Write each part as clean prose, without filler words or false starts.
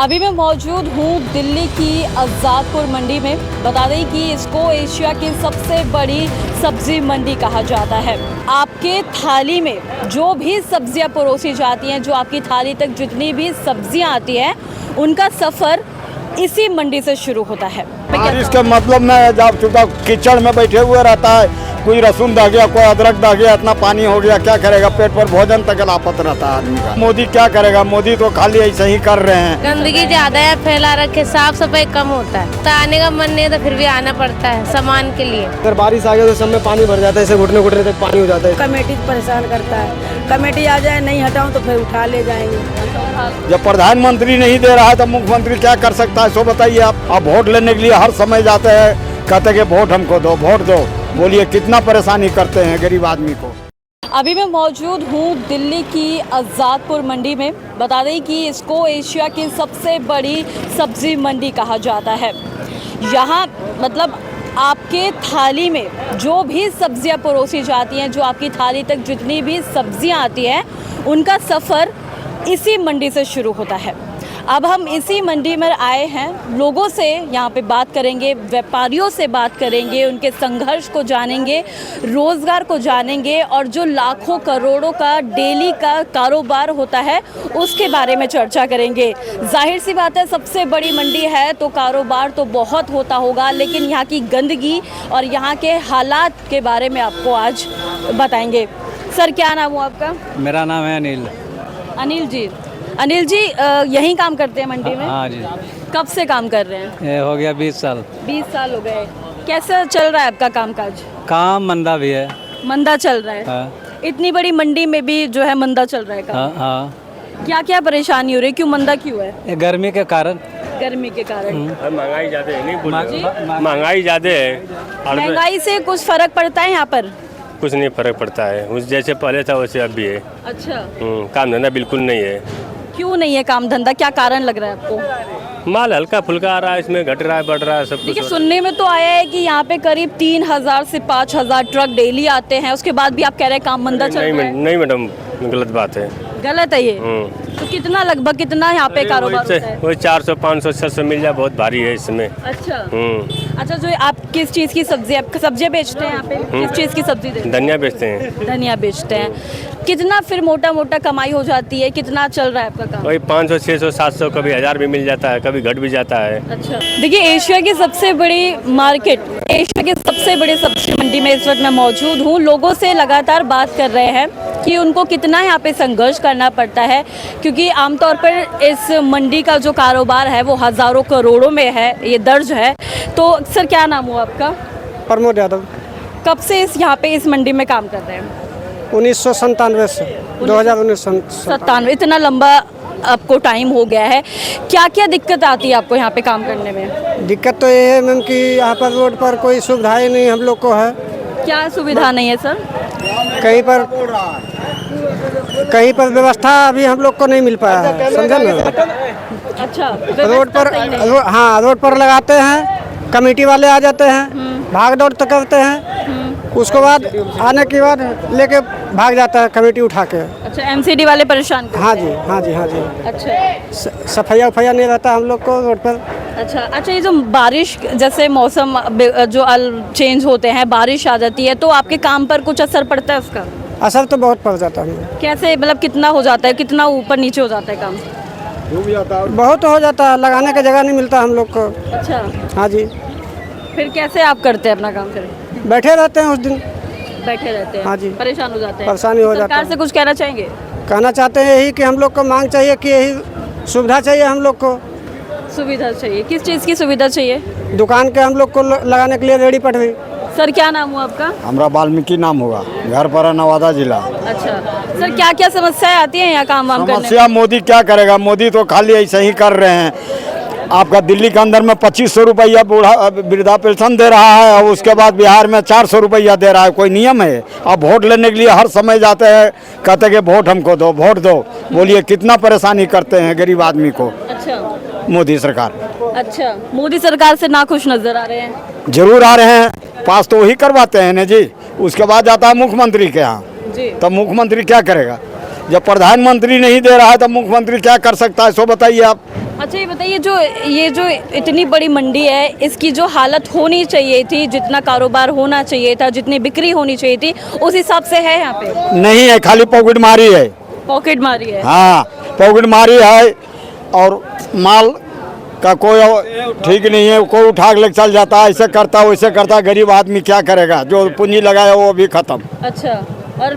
अभी मैं मौजूद हूँ दिल्ली की आज़ादपुर मंडी में। बता दें कि इसको एशिया की सबसे बड़ी सब्ज़ी मंडी कहा जाता है। आपके थाली में जो भी सब्जियाँ परोसी जाती हैं, जो आपकी थाली तक जितनी भी सब्जियाँ आती हैं, उनका सफ़र इसी मंडी से शुरू होता है। इसका मतलब मैं जब चुका कीचड़ में बैठे हुए रहता है, कोई लहसुन दा गया, कोई अदरक दा गया, इतना पानी हो गया, क्या करेगा? पेट पर भोजन तक लापत रहता है आदमी का। मोदी क्या करेगा? मोदी तो खाली ऐसे ही कर रहे हैं। गंदगी ज्यादा है, फैला रखे, साफ सफाई कम होता है। तो आने का मन नहीं है तो फिर भी आना पड़ता है सामान के लिए। अगर बारिश आ गया तो सब में पानी भर जाता है, ऐसे घुटने घुटने तक पानी हो जाता है। कमेटी परेशान करता है, कमेटी आ जाए नहीं हटाऊं तो फिर उठा ले जाएंगे। जब प्रधानमंत्री नहीं दे रहा है तो मुख्यमंत्री क्या कर सकता है? सो बताइए आप। अब वोट लेने के लिए हर समय जाते हैं, कहते कि वोट हमको दो, वोट दो। बोलिए कितना परेशानी करते हैं गरीब आदमी को। अभी मैं मौजूद हूँ दिल्ली की आज़ादपुर मंडी में। बता दें कि इसको एशिया की सबसे बड़ी सब्ज़ी मंडी कहा जाता है। यहाँ मतलब आपके थाली में जो भी सब्जियाँ परोसी जाती हैं, जो आपकी थाली तक जितनी भी सब्जियाँ आती हैं, उनका सफ़र इसी मंडी से शुरू होता है। अब हम इसी मंडी में आए हैं, लोगों से यहाँ पे बात करेंगे, व्यापारियों से बात करेंगे, उनके संघर्ष को जानेंगे, रोज़गार को जानेंगे और जो लाखों करोड़ों का डेली का कारोबार होता है उसके बारे में चर्चा करेंगे। जाहिर सी बात है, सबसे बड़ी मंडी है तो कारोबार तो बहुत होता होगा, लेकिन यहाँ की गंदगी और यहाँ के हालात के बारे में आपको आज बताएंगे। सर, क्या नाम हुआ आपका? मेरा नाम है अनिल। अनिल जी यहीं काम करते हैं मंडी में? हाँ जी। कब से काम कर रहे हैं? ये हो गया 20 साल। 20 साल हो गए। कैसा चल रहा है आपका कामकाज? काम मंदा भी है। मंदा चल रहा है? हाँ। इतनी बड़ी मंडी में भी जो है मंदा चल रहा है काम? हाँ हाँ। क्या क्या परेशानी हो रही है? क्यों मंदा क्यों है? ये गर्मी के कारण। गर्मी के कारण। महंगाई ज़्यादा है, नहीं बोल महंगाई ज़्यादा है। महंगाई से कुछ फर्क पड़ता है यहाँ पर? कुछ नहीं फर्क पड़ता है, उस जैसे पहले था वैसे अब भी है। अच्छा। काम धंधा बिल्कुल नहीं है। क्यों नहीं है काम धंधा? क्या कारण लग रहा है आपको? माल हल्का फुल्का आ रहा है, इसमें घट रहा है, बढ़ रहा है, सब कुछ। देखिए, सुनने में तो आया है कि यहाँ पे करीब 3000 से 5000 ट्रक डेली आते हैं, उसके बाद भी आप कह रहे हैं काम मंदा चल रहा है। नहीं मैडम, गलत बात है। गलत है ये? तो कितना लगभग कितना यहाँ पे कारोबार होता है? वही 400 500 600 मिल जाए, बहुत भारी है इसमें। अच्छा। अच्छा, जो आप किस चीज़ की सब्जियाँ बेचते हैं यहाँ पे? किस चीज़ की सब्जी देते हैं? धनिया बेचते हैं। धनिया बेचते हैं। कितना फिर मोटा मोटा कमाई हो जाती है? कितना चल रहा है आपका काम? वही 500 600 700, कभी 1000 भी मिल जाता है, कभी घट भी जाता है। अच्छा। देखिए, एशिया की सबसे बड़ी मार्केट, एशिया की सबसे बड़ी सब्जी मंडी में इस वक्त मैं मौजूद हूँ। लोगों से लगातार बात कर रहे हैं कि उनको कितना यहाँ पे संघर्ष करना पड़ता है, क्योंकि आमतौर पर इस मंडी का जो कारोबार है वो हज़ारों करोड़ों में है, ये दर्ज है। तो सर, क्या नाम हुआ आपका? प्रमोद यादव। कब से यहाँ पे इस मंडी में काम कर रहे हैं? 1997 से 2097। इतना लंबा आपको टाइम हो गया है। क्या क्या दिक्कत आती है आपको यहाँ पे काम करने में? दिक्कत तो ये है मैम कि यहाँ पर रोड पर कोई सुविधाएं नहीं हम लोग को है। क्या सुविधा नहीं है सर? कहीं पर व्यवस्था अभी हम लोग को नहीं मिल पाया है, समझे ना? अच्छा। रोड पर हाँ, रोड पर लगाते हैं, कमेटी वाले आ जाते हैं, भाग दौड़ तो करते हैं, उसके बाद आने के बाद लेके भाग जाता है कमेटी उठा के। अच्छा, एमसीडी वाले परेशान करते हैं? हाँ जी। अच्छा। सफाई नहीं रहता हम लोग को रोड पर। अच्छा, ये जो बारिश जैसे मौसम जो चेंज होते हैं, बारिश आ जाती है, तो आपके काम पर कुछ असर पड़ता है उसका? असर तो बहुत पड़ जाता है। कैसे, मतलब कितना हो जाता है, कितना ऊपर नीचे हो जाता है काम? बहुत हो जाता है, लगाने का जगह नहीं मिलता हम लोग को। अच्छा। हाँ जी। फिर कैसे आप करते हैं अपना काम? फिर बैठे रहते हैं, उस दिन बैठे रहते हैं? हाँ जी। परेशान हो जाते हैं? परेशानी हो जाता है। सरकार से कुछ कहना चाहेंगे? कहना चाहते हैं यही कि हम लोग को मांग चाहिए कि यही सुविधा चाहिए हम लोग को। सुविधा चाहिए? किस चीज़ की सुविधा चाहिए? दुकान के हम लोग को लगाने के लिए रेडी पटरी। सर, क्या नाम हुआ आपका? हमारा वाल्मीकि नाम होगा, घर पर है नवादा जिला। अच्छा सर, क्या क्या समस्याएं आती हैं यहाँ काम वाम करने में? समस्या मोदी क्या करेगा? मोदी तो खाली ऐसे ही कर रहे हैं। आपका दिल्ली के अंदर में 2500 रुपया वृद्धा पेंशन दे रहा है और उसके बाद बिहार में 400 रुपया दे रहा है। कोई नियम है? अब वोट लेने के लिए हर समय जाते हैं, कहते कि वोट हमको दो, वोट दो। बोलिए कितना परेशानी करते हैं गरीब आदमी को। अच्छा। मोदी सरकार। अच्छा, मोदी सरकार से नाखुश नजर आ रहे हैं? जरूर आ रहे हैं, पास तो वही करवाते हैं ना जी। उसके बाद जाता है मुख्यमंत्री के यहाँ, तो मुख्यमंत्री क्या करेगा? जब प्रधानमंत्री नहीं दे रहा है तो मुख्यमंत्री क्या कर सकता है? सो बताइए आप। अच्छा ये बताइए, ये जो इतनी बड़ी मंडी है, इसकी जो हालत होनी चाहिए थी, जितना कारोबार होना चाहिए था, जितनी बिक्री होनी चाहिए थी, उस हिसाब से है यहाँ पे? नहीं है, खाली पॉकेट मारी है। पॉकेट मारी है। हाँ, पॉकेट मारी है और माल का कोई ठीक नहीं है। कोई उठा के लेके चल जाता है, ऐसे करता है वैसे करता है। गरीब आदमी क्या करेगा? जो पूंजी लगाया वो भी खत्म। अच्छा, और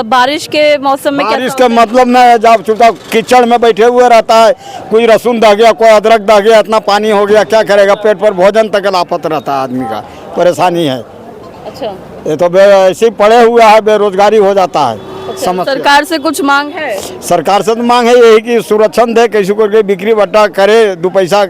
बारिश के मौसम में बारिश क्या के मतलब में जब चुपचाप कीचड़ में बैठे हुए रहता है, कोई लहसुन दह गया, कोई अदरक दह गया, इतना पानी हो गया, क्या करेगा? पेट पर भोजन तक लापत रहता है आदमी का, परेशानी है। अच्छा, ये तो ऐसे ही पड़े हुआ है, बेरोजगारी हो जाता है। समस्या सरकार से कुछ मांग है? सरकार से तो मांग है यही कि सुरक्षण दे, किसी को के बिक्री बट्टा करे, 2 पैसा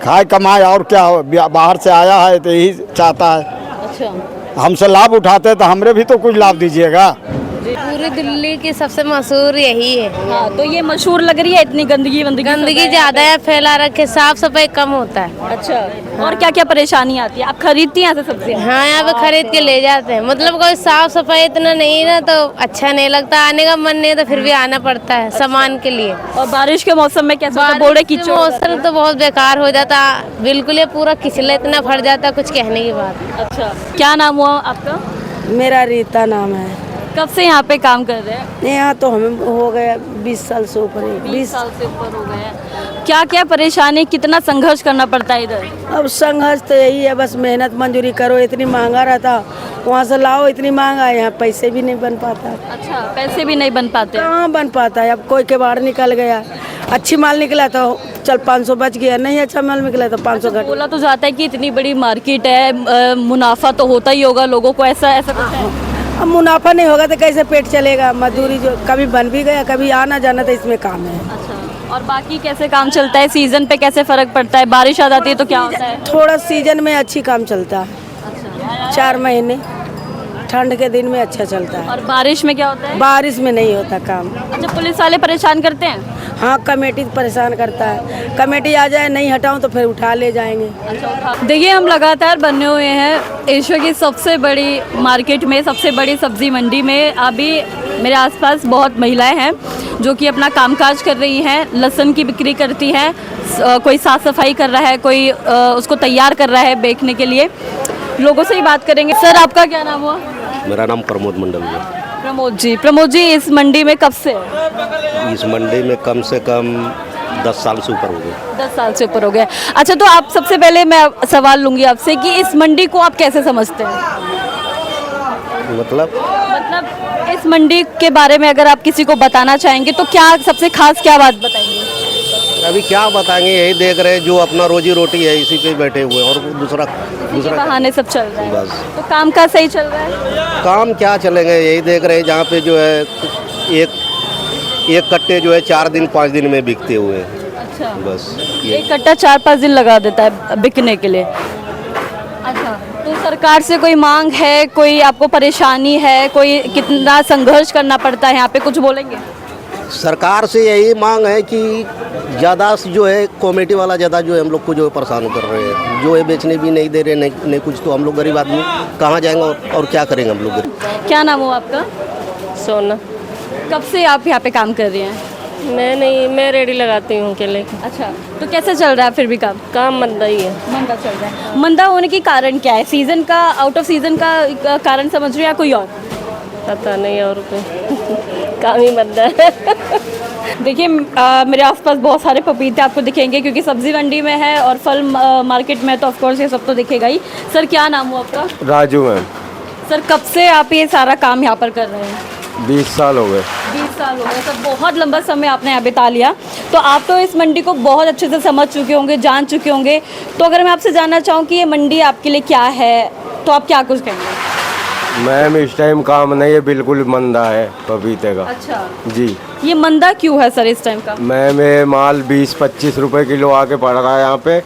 खाए कमाए, और क्या हो। बाहर से आया है तो यही चाहता है। अच्छा, हमसे लाभ उठाते तो हमरे भी तो कुछ लाभ दीजिएगा। पूरी दिल्ली की सबसे मशहूर यही है। हाँ, तो ये मशहूर लग रही है, इतनी गंदगी गंदगी ज्यादा है, फैला रखे, साफ सफाई कम होता है। अच्छा, और क्या क्या परेशानी आती है? आप खरीदती हैं यहाँ से सब्जियाँ? हाँ, यहाँ पे खरीद के ले जाते हैं। मतलब कोई साफ सफाई इतना नहीं ना, तो अच्छा नहीं लगता, आने का मन नहीं, तो फिर भी आना पड़ता है सामान के लिए। और बारिश के मौसम में कैसा बोल रहे कीचड़? मौसम तो बहुत बेकार हो जाता, बिल्कुल ये पूरा किचला इतना भर जाता, कुछ कहने की बात। अच्छा, क्या नाम हुआ आपका? मेरा रीता नाम है। कब से यहाँ पे काम कर रहे हैं? यहाँ तो हमें हो गया 20 साल से ऊपर है। 20 साल से ऊपर हो गए हैं। क्या क्या परेशानी, कितना संघर्ष करना पड़ता है इधर? अब संघर्ष तो यही है, बस मेहनत मजदूरी करो। इतनी महंगा रहता, वहाँ से लाओ, इतनी महंगा है, यहाँ पैसे भी नहीं बन पाता। अच्छा, पैसे भी नहीं बन पाते? कहाँ बन पाता है? अब कोई के बाहर निकल गया, अच्छी माल निकला तो चल 500 बच गया, नहीं अच्छा माल निकला तो 500 घट। बोला तो जाता है कि इतनी बड़ी मार्केट है, मुनाफा तो होता ही होगा लोगों को, ऐसा ऐसा कुछ है? अब मुनाफा नहीं होगा तो कैसे पेट चलेगा? मजदूरी जो कभी बन भी गया, कभी आना जाना, तो इसमें काम है। अच्छा, और बाकी कैसे काम चलता है? सीजन पे कैसे फर्क पड़ता है? बारिश आ जाती है तो क्या होता है? थोड़ा सीजन में अच्छी काम चलता है। 4 महीने ठंड के दिन में अच्छा चलता है। और बारिश में क्या होता है? बारिश में नहीं होता काम। अच्छा, पुलिस वाले परेशान करते हैं? हाँ, कमेटी परेशान करता है। कमेटी आ जाए, नहीं हटाऊं तो फिर उठा ले जाएंगे। देखिए, हम लगातार बने हुए हैं एशिया की सबसे बड़ी मार्केट में, सबसे बड़ी सब्जी मंडी में। अभी मेरे आसपास बहुत महिलाएं हैं जो कि अपना कामकाज कर रही हैं, लहसुन की बिक्री करती हैं, कोई साफ सफाई कर रहा है, कोई उसको तैयार कर रहा है बेचने के लिए। लोगों से ही बात करेंगे। सर, आपका क्या नाम हुआ? मेरा नाम प्रमोद मंडल है। प्रमोद जी, इस मंडी में कब से? इस मंडी में कम से कम 10 साल से ऊपर हो गए। 10 साल से ऊपर हो गए। अच्छा, तो आप सबसे पहले मैं सवाल लूँगी आपसे कि इस मंडी को आप कैसे समझते हैं? मतलब इस मंडी के बारे में अगर आप किसी को बताना चाहेंगे तो क्या सबसे खास क्या बात बताएंगे? अभी क्या बताएंगे, यही देख रहे हैं, जो अपना रोजी रोटी है इसी पे बैठे हुए हैं, और दूसरा बहाने सब चल रहा है। बस। तो काम का सही चल रहा है? काम क्या चलेंगे, यही देख रहे हैं, जहाँ पे जो है एक कट्टे जो है 4 दिन 5 दिन में बिकते हुए हैं। अच्छा, बस एक कट्टा 4-5 दिन लगा देता है बिकने के लिए। अच्छा, तो सरकार से कोई मांग है, कोई आपको परेशानी है, कोई कितना संघर्ष करना पड़ता है यहाँ पे, कुछ बोलेंगे? सरकार से यही मांग है कि ज़्यादा जो है कमेटी वाला ज़्यादा जो है हम लोग को जो है परेशान कर रहे हैं, जो है बेचने भी नहीं दे रहे, नहीं कुछ। तो हम लोग गरीब आदमी कहाँ जाएंगे और क्या करेंगे हम लोग? क्या नाम हो आपका? सोना। कब से आप यहाँ पे काम कर रही हैं? मैं रेडी लगाती हूँ केले की। अच्छा, तो कैसे चल रहा है फिर भी काम? मंदा ही है। मंदा चल रहा है। मंदा होने की कारण क्या है? सीजन का, आउट ऑफ सीजन का कारण समझ रहे हैं या कोई और? पता नहीं, और काम ही मंदा है। देखिए, मेरे आसपास बहुत सारे पपीते आपको दिखेंगे क्योंकि सब्जी मंडी में है और फल मार्केट में, तो ऑफकोर्स ये सब तो दिखेगा ही। सर, क्या नाम हुआ आपका? राजू मैम। सर, कब से आप ये सारा काम यहाँ पर कर रहे हैं? 20 साल हो गए। 20 साल हो गए। सर, बहुत लंबा समय आपने यहाँ बिता लिया, तो आप तो इस मंडी को बहुत अच्छे से समझ चुके होंगे, जान चुके होंगे। तो अगर मैं आपसे जानना चाहूँ कि ये मंडी आपके लिए क्या है, तो आप क्या कुछ कहेंगे? मैम, इस टाइम काम नहीं है, बिल्कुल मंदा है पपीते का। अच्छा जी। ये मंदा क्यों है सर इस टाइम का? मैम, ये माल 20-25 रुपए किलो आके पड़ रहा है यहाँ पे,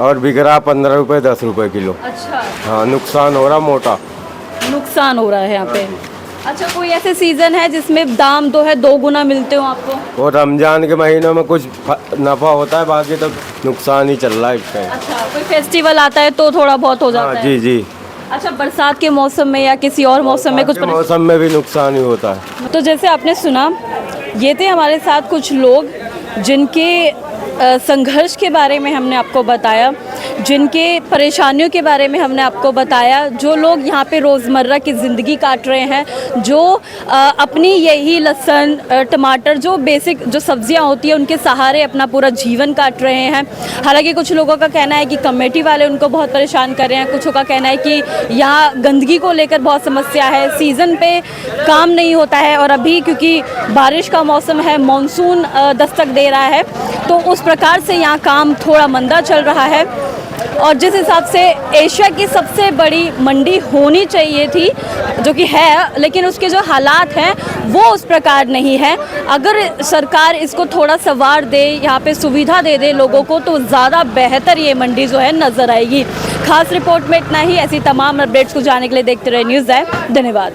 और बिक रहा 15 रुपए 10 रुपए किलो। अच्छा, हाँ, नुकसान हो रहा मोटा। नुकसान हो रहा है यहाँ पे। अच्छा, कोई ऐसे सीजन है जिसमें दाम जो है 2 गुना मिलते हो आपको? और रमजान के महीनों में कुछ नफा होता है, बाकी तो नुकसान ही चल रहा है इस टाइम। अच्छा, कोई फेस्टिवल आता है तो थोड़ा बहुत हो जाता हाँ है? जी जी। अच्छा, बरसात के मौसम में या किसी और मौसम में कुछ मौसम में भी नुकसान ही होता है। तो जैसे आपने सुना, ये थे हमारे साथ कुछ लोग जिनके संघर्ष के बारे में हमने आपको बताया, जिनके परेशानियों के बारे में हमने आपको बताया, जो लोग यहाँ पे रोज़मर्रा की ज़िंदगी काट रहे हैं, जो अपनी यही लहसुन टमाटर जो बेसिक जो सब्जियाँ होती हैं उनके सहारे अपना पूरा जीवन काट रहे हैं। हालांकि कुछ लोगों का कहना है कि कमेटी वाले उनको बहुत परेशान कर रहे हैं, कुछों का कहना है कि यहाँ गंदगी को लेकर बहुत समस्या है, सीज़न पे काम नहीं होता है, और अभी क्योंकि बारिश का मौसम है, मानसून दस्तक दे रहा है, तो उस प्रकार से यहाँ काम थोड़ा मंदा चल रहा है। और जिस हिसाब से एशिया की सबसे बड़ी मंडी होनी चाहिए थी, जो कि है, लेकिन उसके जो हालात हैं वो उस प्रकार नहीं है। अगर सरकार इसको थोड़ा संवार दे, यहाँ पे सुविधा दे दे लोगों को, तो ज़्यादा बेहतर ये मंडी जो है नज़र आएगी। खास रिपोर्ट में इतना ही। ऐसी तमाम अपडेट्स को जानने के लिए देखते रहे न्यूज़ है। धन्यवाद।